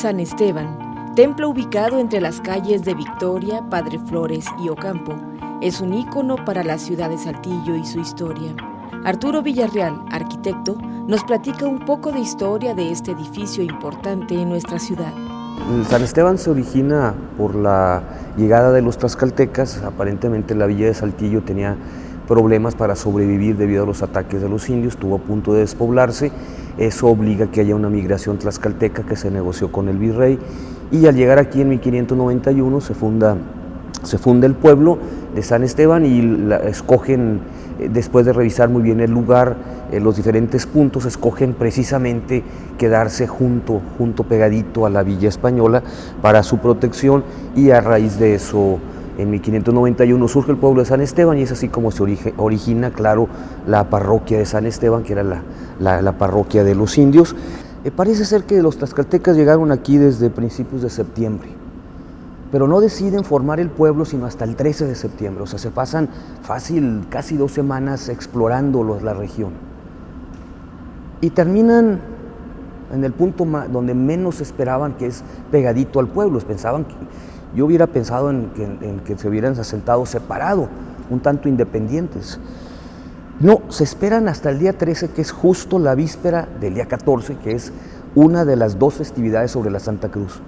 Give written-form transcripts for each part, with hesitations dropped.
San Esteban, templo ubicado entre las calles de Victoria, Padre Flores y Ocampo, es un ícono para la ciudad de Saltillo y su historia. Arturo Villarreal, arquitecto, nos platica un poco de historia de este edificio importante en nuestra ciudad. San Esteban se origina por la llegada de los tlaxcaltecas. Aparentemente la villa de Saltillo tenía problemas para sobrevivir debido a los ataques de los indios, estuvo a punto de despoblarse. Eso obliga a que haya una migración tlaxcalteca que se negoció con el virrey, y al llegar aquí en 1591 se funda el pueblo de San Esteban y escogen, después de revisar muy bien el lugar, los diferentes puntos, escogen precisamente quedarse junto pegadito a la villa española para su protección, y a raíz de eso en 1591 surge el pueblo de San Esteban, y es así como se origina, claro, la parroquia de San Esteban, que era la parroquia de los indios. Parece ser que los tlaxcaltecas llegaron aquí desde principios de septiembre, pero no deciden formar el pueblo sino hasta el 13 de septiembre, o sea, se pasan fácil casi 2 semanas explorando la región. Y terminan en el punto donde menos esperaban, que es pegadito al pueblo. Yo hubiera pensado en que se hubieran asentado separado, un tanto independientes. No, se esperan hasta el día 13, que es justo la víspera del día 14, que es una de las 2 festividades sobre la Santa Cruz.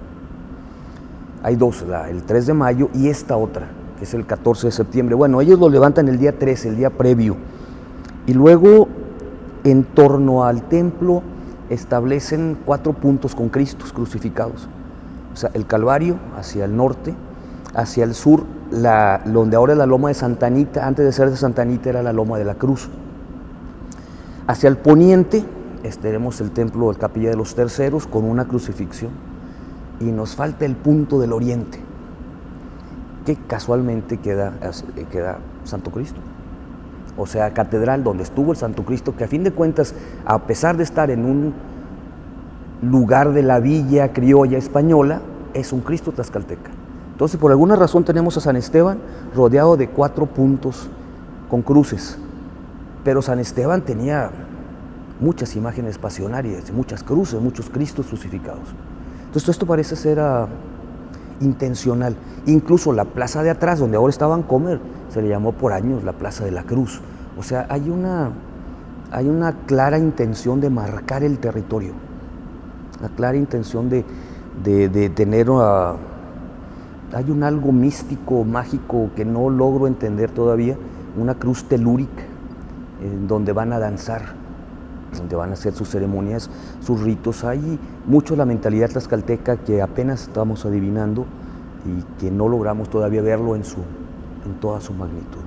Hay 2, el 3 de mayo y esta otra, que es el 14 de septiembre. Bueno, ellos lo levantan el día 13, el día previo, y luego en torno al templo establecen 4 puntos con Cristos crucificados. O sea, el Calvario hacia el norte, hacia el sur, donde ahora es la loma de Santa Anita, antes de ser de Santa Anita era la loma de la Cruz. Hacia el poniente tenemos el templo de Capilla de los Terceros con una crucifixión, y nos falta el punto del oriente, que casualmente queda Santo Cristo. O sea, catedral donde estuvo el Santo Cristo, que a fin de cuentas, a pesar de estar en un lugar de la villa criolla española, es un Cristo tlaxcalteca. Entonces, por alguna razón tenemos a San Esteban rodeado de 4 puntos con cruces, pero San Esteban tenía muchas imágenes pasionarias, muchas cruces, muchos Cristos crucificados. Entonces, esto parece ser intencional. Incluso la plaza de atrás, donde ahora está Vancomer, se le llamó por años la Plaza de la Cruz. O sea, hay una clara intención de marcar el territorio, la clara intención de tener hay un algo místico, mágico, que no logro entender todavía, una cruz telúrica, donde van a danzar, donde van a hacer sus ceremonias, sus ritos. Hay mucho la mentalidad tlaxcalteca que apenas estamos adivinando y que no logramos todavía verlo en toda su magnitud.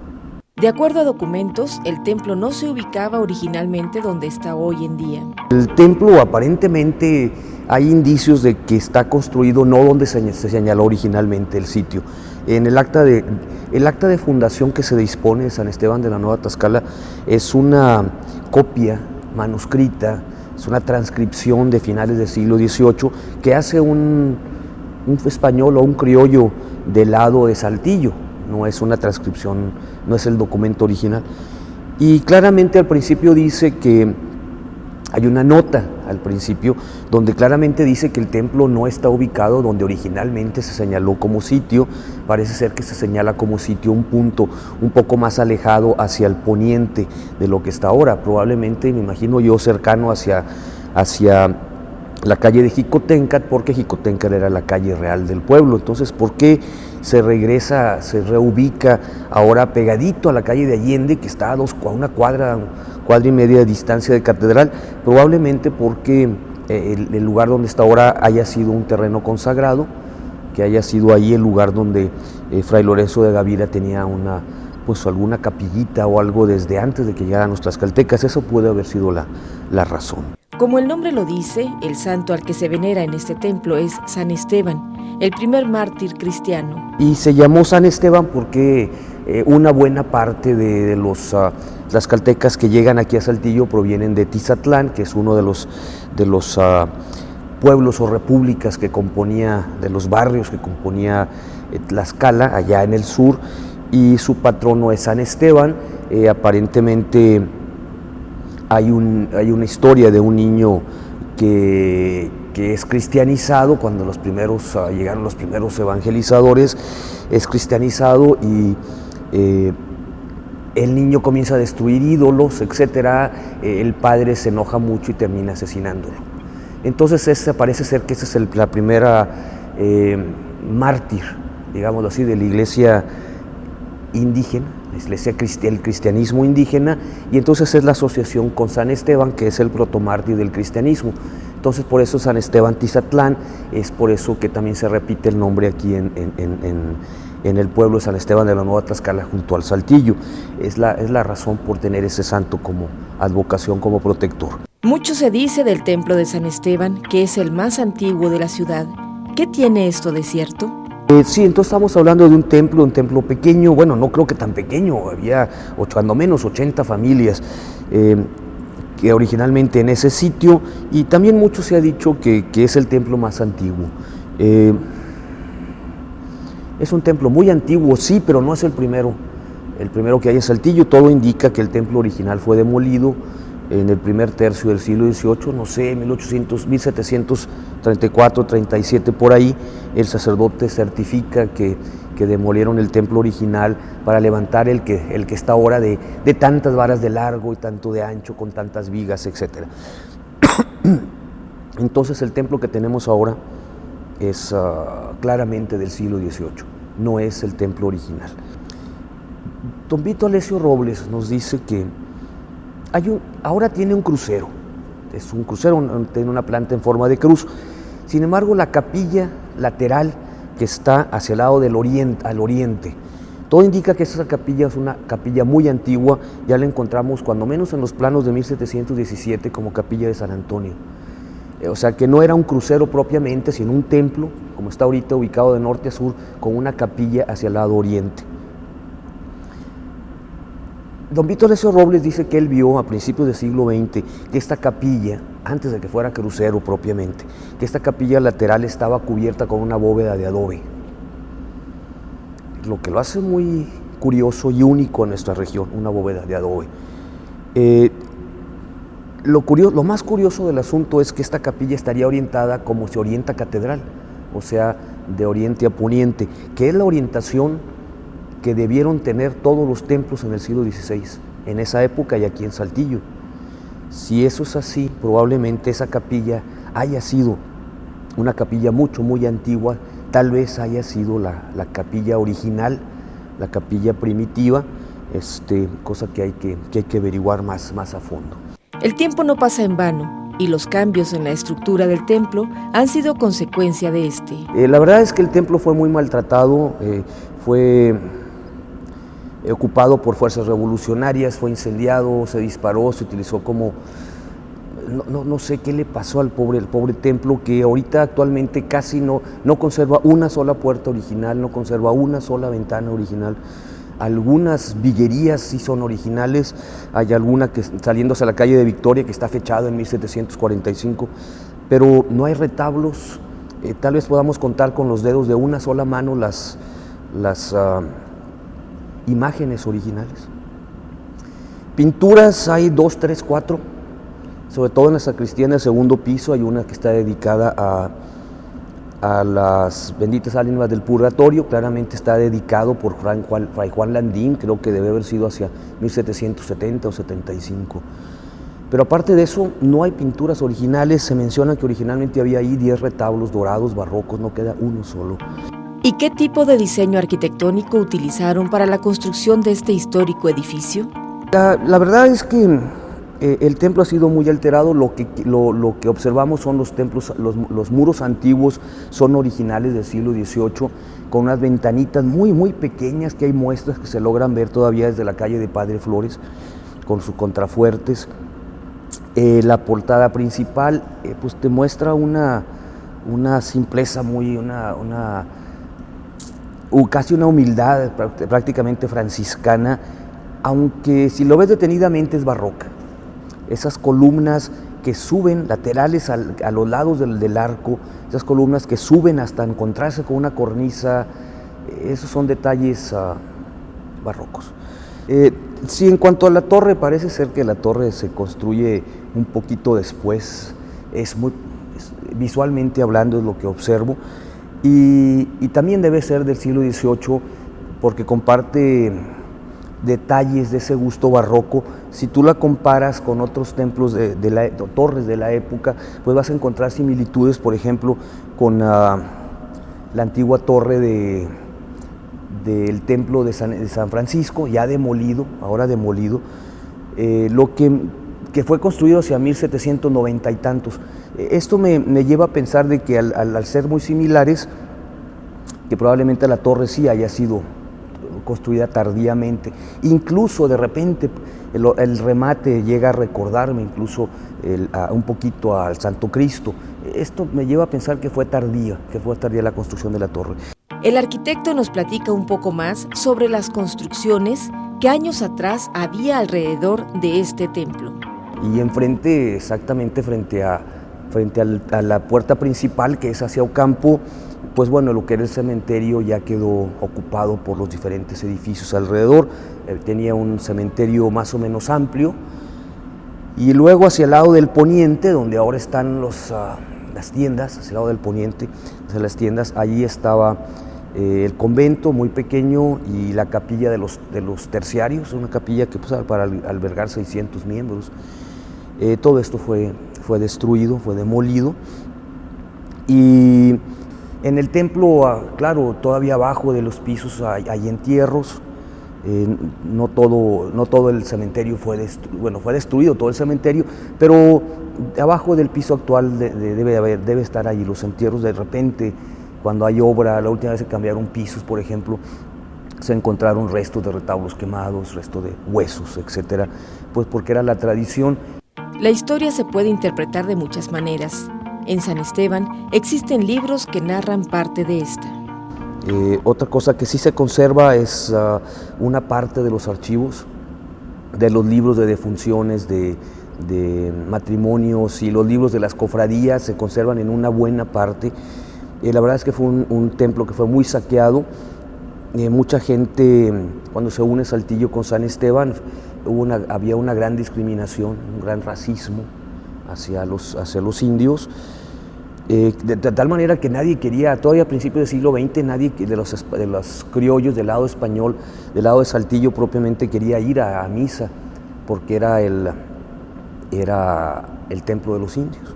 De acuerdo a documentos, el templo no se ubicaba originalmente donde está hoy en día. El templo, aparentemente, hay indicios de que está construido no donde se señaló originalmente el sitio. En el acta de fundación que se dispone de San Esteban de la Nueva Tlaxcala es una copia manuscrita, es una transcripción de finales del siglo XVIII que hace un español o un criollo del lado de Saltillo. No es una transcripción, no es el documento original. Y claramente al principio dice que hay una nota al principio donde claramente dice que el templo no está ubicado donde originalmente se señaló como sitio. Parece ser que se señala como sitio un punto un poco más alejado hacia el poniente de lo que está ahora, probablemente, me imagino yo, cercano hacia la calle de Jicotencat, porque Jicotencat era la calle real del pueblo. Entonces, ¿por qué se reubica ahora pegadito a la calle de Allende, que está a una cuadra y media de distancia de Catedral? Probablemente porque el lugar donde está ahora haya sido un terreno consagrado, que haya sido ahí el lugar donde Fray Lorenzo de Gavira tenía alguna capillita o algo desde antes de que llegaran los tlaxcaltecas. Eso puede haber sido la razón. Como el nombre lo dice, el santo al que se venera en este templo es San Esteban, el primer mártir cristiano. Y se llamó San Esteban porque una buena parte de los tlaxcaltecas que llegan aquí a Saltillo provienen de Tizatlán, que es uno de los pueblos o repúblicas de los barrios que componía Tlaxcala, allá en el sur, y su patrono es San Esteban. Aparentemente hay una historia de un niño que que es cristianizado cuando llegaron los primeros evangelizadores, es cristianizado y el niño comienza a destruir ídolos, etcétera. El padre se enoja mucho y termina asesinándolo. Entonces parece ser que esa es la primera mártir, digámoslo así, de la iglesia indígena, el cristianismo indígena, y entonces es la asociación con San Esteban, que es el protomártir del cristianismo. Entonces por eso San Esteban Tizatlán, es por eso que también se repite el nombre aquí en el pueblo de San Esteban de la Nueva Tlaxcala junto al Saltillo. Es la razón por tener ese santo como advocación, como protector. Mucho se dice del templo de San Esteban, que es el más antiguo de la ciudad. ¿Qué tiene esto de cierto? Sí, entonces estamos hablando de un templo pequeño, bueno, no creo que tan pequeño, había cuando menos 80 familias que originalmente en ese sitio, y también mucho se ha dicho que es el templo más antiguo. Es un templo muy antiguo, sí, pero no es el primero que hay en Saltillo. Todo indica que el templo original fue demolido en el primer tercio del siglo XVIII, no sé, 1734, 37, por ahí. El sacerdote certifica que demolieron el templo original para levantar el que está ahora de tantas varas de largo y tanto de ancho, con tantas vigas, etc. Entonces el templo que tenemos ahora es claramente del siglo XVIII, no es el templo original. Don Vito Alessio Robles nos dice que ahora tiene un crucero, es un crucero, tiene una planta en forma de cruz. Sin embargo, la capilla lateral que está hacia el lado del al oriente, todo indica que esa capilla es una capilla muy antigua. Ya la encontramos cuando menos en los planos de 1717 como capilla de San Antonio. O sea que no era un crucero propiamente, sino un templo, como está ahorita ubicado de norte a sur, con una capilla hacia el lado oriente. Don Vito Alessio Robles dice que él vio a principios del siglo XX que esta capilla, antes de que fuera crucero propiamente, que esta capilla lateral estaba cubierta con una bóveda de adobe, lo que lo hace muy curioso y único en nuestra región, una bóveda de adobe. Lo más curioso del asunto es que esta capilla estaría orientada como se orienta catedral, o sea, de oriente a poniente, que es la orientación que debieron tener todos los templos en el siglo XVI, en esa época y aquí en Saltillo. Si eso es así, probablemente esa capilla haya sido una capilla muy antigua, tal vez haya sido la capilla original, la capilla primitiva, cosa que hay que averiguar más a fondo. El tiempo no pasa en vano, y los cambios en la estructura del templo han sido consecuencia de este. La verdad es que el templo fue muy maltratado, fue ocupado por fuerzas revolucionarias, fue incendiado, se disparó, se utilizó como... No sé qué le pasó al pobre templo, que ahorita actualmente casi no conserva una sola puerta original, no conserva una sola ventana original. Algunas viguerías sí son originales, hay alguna que saliendo hacia la calle de Victoria que está fechada en 1745, pero no hay retablos. Tal vez podamos contar con los dedos de una sola mano las imágenes originales. Pinturas hay 2, 3, 4, sobre todo en la sacristía en el segundo piso hay una que está dedicada a las benditas ánimas del purgatorio, claramente está dedicado por Fray Juan Landín, creo que debe haber sido hacia 1770 o 75. Pero aparte de eso, no hay pinturas originales. Se menciona que originalmente había ahí 10 retablos dorados barrocos, no queda uno solo. ¿Y qué tipo de diseño arquitectónico utilizaron para la construcción de este histórico edificio? La verdad es que el templo ha sido muy alterado. Lo que observamos son los templos, los muros antiguos son originales del siglo XVIII, con unas ventanitas muy pequeñas, que hay muestras que se logran ver todavía desde la calle de Padre Flores, con sus contrafuertes. La portada principal pues te muestra una simpleza casi una humildad prácticamente franciscana, aunque si lo ves detenidamente es barroca. Esas columnas que suben laterales a los lados del arco, esas columnas que suben hasta encontrarse con una cornisa, esos son detalles barrocos. Sí, en cuanto a la torre, parece ser que la torre se construye un poquito después, es visualmente hablando es lo que observo, y también debe ser del siglo XVIII porque comparte detalles de ese gusto barroco. Si tú la comparas con otros templos torres de la época, pues vas a encontrar similitudes, por ejemplo, con la antigua torre del templo de San Francisco, ya demolido, ahora demolido, lo que fue construido hacia 1790 y tantos. Esto me lleva a pensar de que al ser muy similares, que probablemente la torre sí haya sido construida tardíamente, incluso de repente el remate llega a recordarme incluso un poquito al Santo Cristo. Esto me lleva a pensar que fue tardía la construcción de la torre. El arquitecto nos platica un poco más sobre las construcciones que años atrás había alrededor de este templo. Y enfrente, exactamente frente a la puerta principal, que es hacia Ocampo, pues bueno, lo que era el cementerio ya quedó ocupado por los diferentes edificios alrededor. Tenía un cementerio más o menos amplio, y luego hacia el lado del poniente, donde ahora están las tiendas, hacia el lado del poniente, hacia las tiendas, allí estaba el convento muy pequeño y la capilla de los terciarios, una capilla que pues, para albergar 600 miembros. Todo esto fue destruido, fue demolido, y en el templo, claro, todavía abajo de los pisos hay entierros. No todo el cementerio fue destruido todo el cementerio, pero abajo del piso actual debe estar ahí los entierros. De repente, cuando hay obra, la última vez se cambiaron pisos, por ejemplo, se encontraron restos de retablos quemados, restos de huesos, etcétera, pues porque era la tradición. La historia se puede interpretar de muchas maneras. En San Esteban existen libros que narran parte de esta. Otra cosa que sí se conserva es una parte de los archivos, de los libros de defunciones, de matrimonios, y los libros de las cofradías se conservan en una buena parte. La verdad es que fue un templo que fue muy saqueado. Mucha gente, cuando se une Saltillo con San Esteban, había una gran discriminación, un gran racismo hacia los indios, de tal manera que nadie quería, todavía a principios del siglo XX, nadie de los criollos del lado español, del lado de Saltillo propiamente, quería ir a misa, porque era el templo de los indios.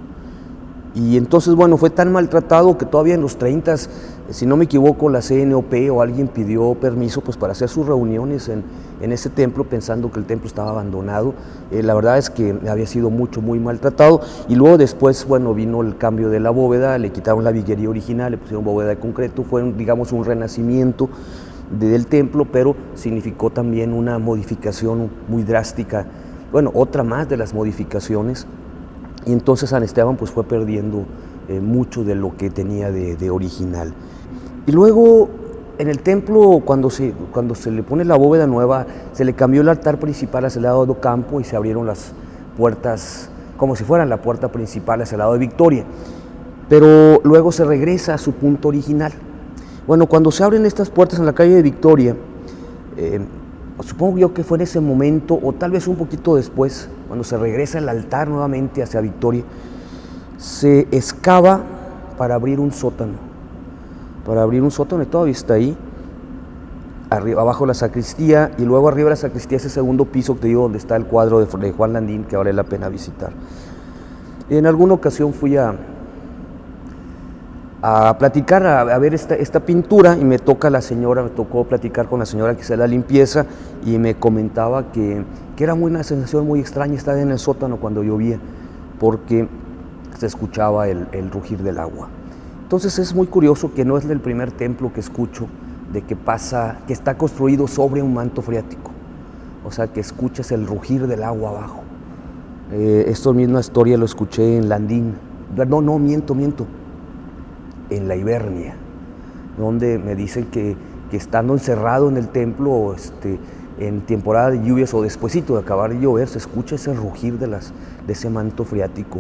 Y entonces, bueno, fue tan maltratado que todavía en los 30, si no me equivoco, la CNOP o alguien pidió permiso pues, para hacer sus reuniones en ese templo, pensando que el templo estaba abandonado. La verdad es que había sido muy maltratado, y luego después, bueno, vino el cambio de la bóveda, le quitaron la viguería original, le pusieron bóveda de concreto. Fue, digamos, un renacimiento del templo, pero significó también una modificación muy drástica, bueno, otra más de las modificaciones. Y entonces San Esteban pues fue perdiendo mucho de lo que tenía de original. Y luego en el templo, cuando se le pone la bóveda nueva, se le cambió el altar principal hacia el lado de Ocampo y se abrieron las puertas como si fueran la puerta principal hacia el lado de Victoria. Pero luego se regresa a su punto original. Bueno, cuando se abren estas puertas en la calle de Victoria, supongo yo que fue en ese momento, o tal vez un poquito después, cuando se regresa el altar nuevamente hacia Victoria, se excava para abrir un sótano. Y todavía está ahí, abajo la sacristía, y luego arriba de la sacristía ese segundo piso que te digo, donde está el cuadro de Juan Landín, que vale la pena visitar. En alguna ocasión fui a platicar, a ver esta pintura, y me tocó platicar con la señora que hace la limpieza, y me comentaba que era una sensación muy extraña estar en el sótano cuando llovía, porque se escuchaba el rugir del agua. Entonces es muy curioso que no es el primer templo que escucho de que está construido sobre un manto freático, o sea que escuchas el rugir del agua abajo. Esta misma historia lo escuché en Landín, no, miento, en la Ibernia, donde me dicen que estando encerrado en el templo, en temporada de lluvias o despuesito de acabar de llover, se escucha ese rugir de ese manto freático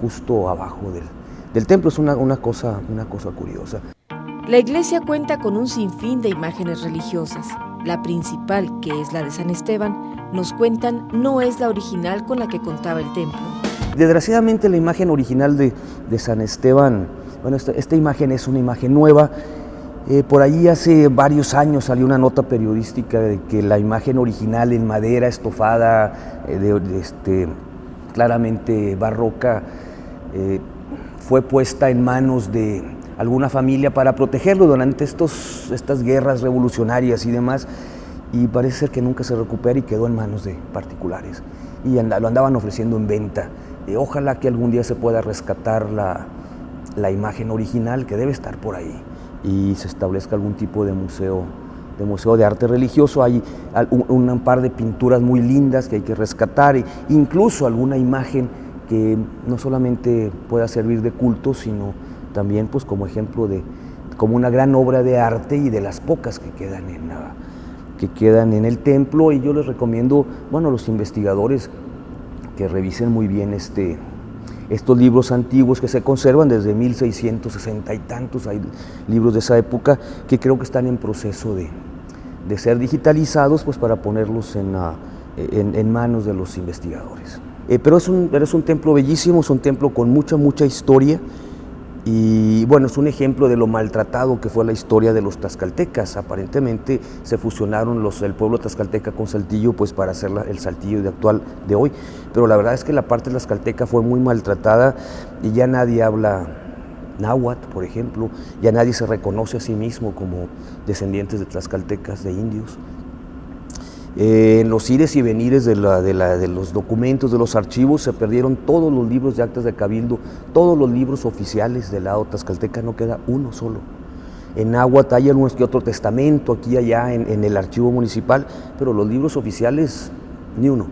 justo abajo del templo. Es una cosa curiosa. La iglesia cuenta con un sinfín de imágenes religiosas. La principal, que es la de San Esteban, nos cuentan no es la original con la que contaba el templo. Desgraciadamente la imagen original de San Esteban, bueno, esta imagen es una imagen nueva. Por ahí hace varios años salió una nota periodística de que la imagen original en madera estofada, claramente barroca, fue puesta en manos de alguna familia para protegerlo durante estas guerras revolucionarias y demás, y parece ser que nunca se recupera y quedó en manos de particulares y lo andaban ofreciendo en venta. Ojalá que algún día se pueda rescatar la imagen original, que debe estar por ahí, y se establezca algún tipo de museo de arte religioso. Hay un par de pinturas muy lindas que hay que rescatar, incluso alguna imagen que no solamente pueda servir de culto, sino también pues como ejemplo como una gran obra de arte, y de las pocas que quedan en el templo. Y yo les recomiendo, bueno, a los investigadores que revisen muy bien estos libros antiguos que se conservan desde 1660 y tantos. Hay libros de esa época que creo que están en proceso de ser digitalizados, pues para ponerlos en manos de los investigadores. Pero es un templo bellísimo, es un templo con mucha historia, y bueno, es un ejemplo de lo maltratado que fue la historia de los tlaxcaltecas. Aparentemente se fusionaron el pueblo tlaxcalteca con Saltillo, pues para hacer el Saltillo actual de hoy, pero la verdad es que la parte tlaxcalteca fue muy maltratada y ya nadie habla náhuatl, por ejemplo, ya nadie se reconoce a sí mismo como descendientes de tlaxcaltecas, de indios. En los ires y venires de los documentos, de los archivos, se perdieron todos los libros de actas de cabildo, todos los libros oficiales del lado tlaxcalteca, no queda uno solo. En náhuatl hay algún que otro testamento aquí y allá en el archivo municipal, pero los libros oficiales, ni uno.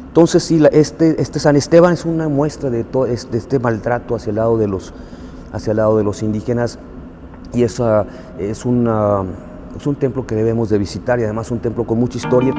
Entonces sí, este San Esteban es una muestra de todo este maltrato hacia el lado de los indígenas, y es un templo que debemos de visitar, y además un templo con mucha historia.